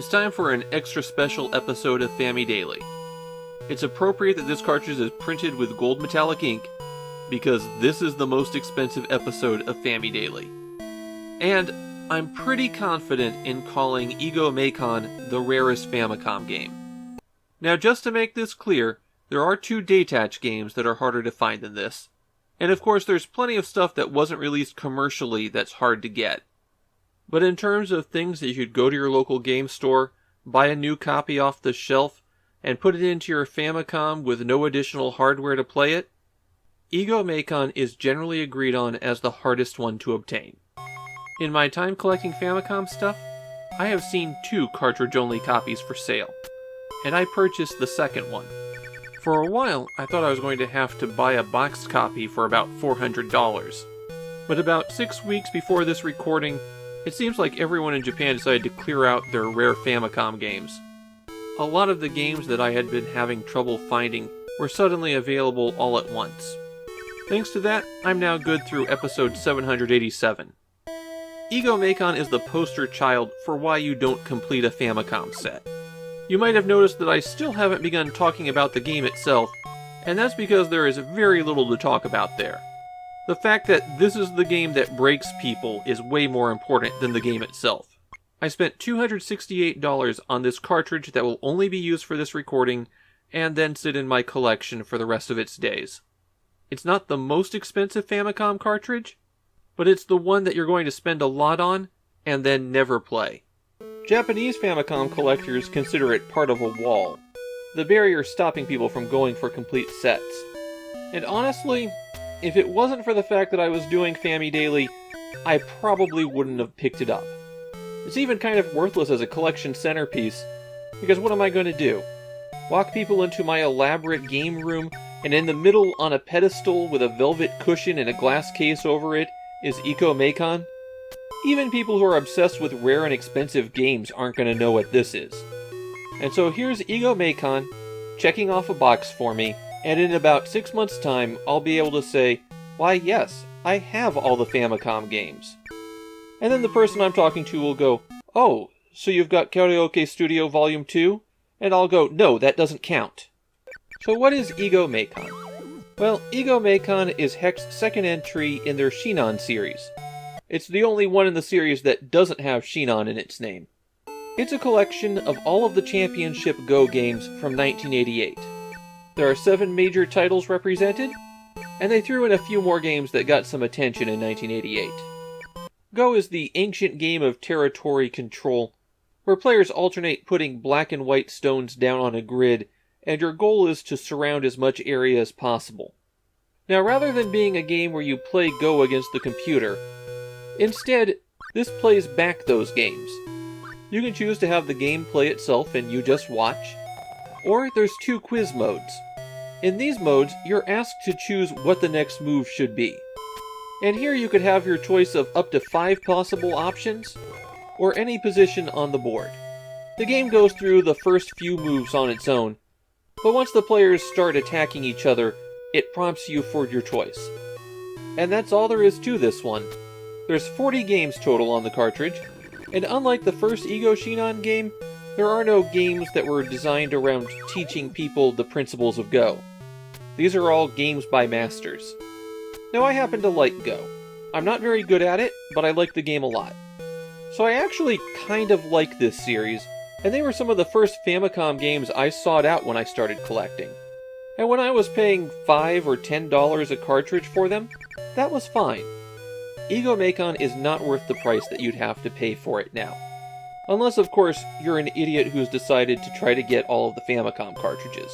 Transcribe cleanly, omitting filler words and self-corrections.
It's time for an extra special episode of Famidaily. It's appropriate that this cartridge is printed with gold metallic ink, because this is the most expensive episode of Famidaily. And I'm pretty confident in calling囲碁Meikan the rarest Famicom game. Now, just to make this clear, there are two detach games that are harder to find than this. And of course, there's plenty of stuff that wasn't released commercially that's hard to get. But in terms of things that you could go to your local game store, buy a new copy off the shelf, and put it into your Famicom with no additional hardware to play it,囲碁Meikan is generally agreed on as the hardest one to obtain. In my time collecting Famicom stuff, I have seen 2 cartridge-only copies for sale, and I purchased the second one. For a while, I thought I was going to have to buy a boxed copy for about $400. But about 6 weeks before this recording, it seems like everyone in Japan decided to clear out their rare Famicom games. A lot of the games that I had been having trouble finding were suddenly available all at once. Thanks to that, I'm now good through episode 787.囲碁Meikan is the poster child for why you don't complete a Famicom set. You might have noticed that I still haven't begun talking about the game itself, and that's because there is very little to talk about there. The fact that this is the game that breaks people is way more important than the game itself. I spent $268 on this cartridge that will only be used for this recording, and then sit in my collection for the rest of its days. It's not the most expensive Famicom cartridge, but it's the one that you're going to spend a lot on, and then never play. Japanese Famicom collectors consider it part of a wall, the barrier stopping people from going for complete sets. And honestly, if it wasn't for the fact that I was doing Famidaily, I probably wouldn't have picked it up. It's even kind of worthless as a collection centerpiece, because what am I going to do? Walk people into my elaborate game room, and in the middle on a pedestal with a velvet cushion and a glass case over it is囲碁Meikan? Even people who are obsessed with rare and expensive games aren't going to know what this is. And so here's囲碁Meikan checking off a box for me, and in about 6 months' time, I'll be able to say, why yes, I have all the Famicom games. And then the person I'm talking to will go, oh, so you've got Karaoke Studio Volume 2? And I'll go, no, that doesn't count. So what is囲碁Meikan? Well,囲碁Meikan is Heck's second entry in their Shinan series. It's the only one in the series that doesn't have Shinan in its name. It's a collection of all of the Championship Go games from 1988. There are 7 major titles represented, and they threw in a few more games that got some attention in 1988. Go is the ancient game of territory control, where players alternate putting black and white stones down on a grid, and your goal is to surround as much area as possible. Now, rather than being a game where you play Go against the computer, instead, this plays back those games. You can choose to have the game play itself and you just watch, or there's 2 quiz modes. In these modes, you're asked to choose what the next move should be. And here you could have your choice of up to 5 possible options, or any position on the board. The game goes through the first few moves on its own, but once the players start attacking each other, it prompts you for your choice. And that's all there is to this one. There's 40 games total on the cartridge, and unlike the first囲碁Shinan game, there are no games that were designed around teaching people the principles of Go. These are all games by masters. Now, I happen to like Go. I'm not very good at it, but I like the game a lot. So I actually kind of like this series, and they were some of the first Famicom games I sought out when I started collecting. And when I was paying $5 or $10 a cartridge for them, that was fine.囲碁Meikan is not worth the price that you'd have to pay for it now. Unless, of course, you're an idiot who's decided to try to get all of the Famicom cartridges.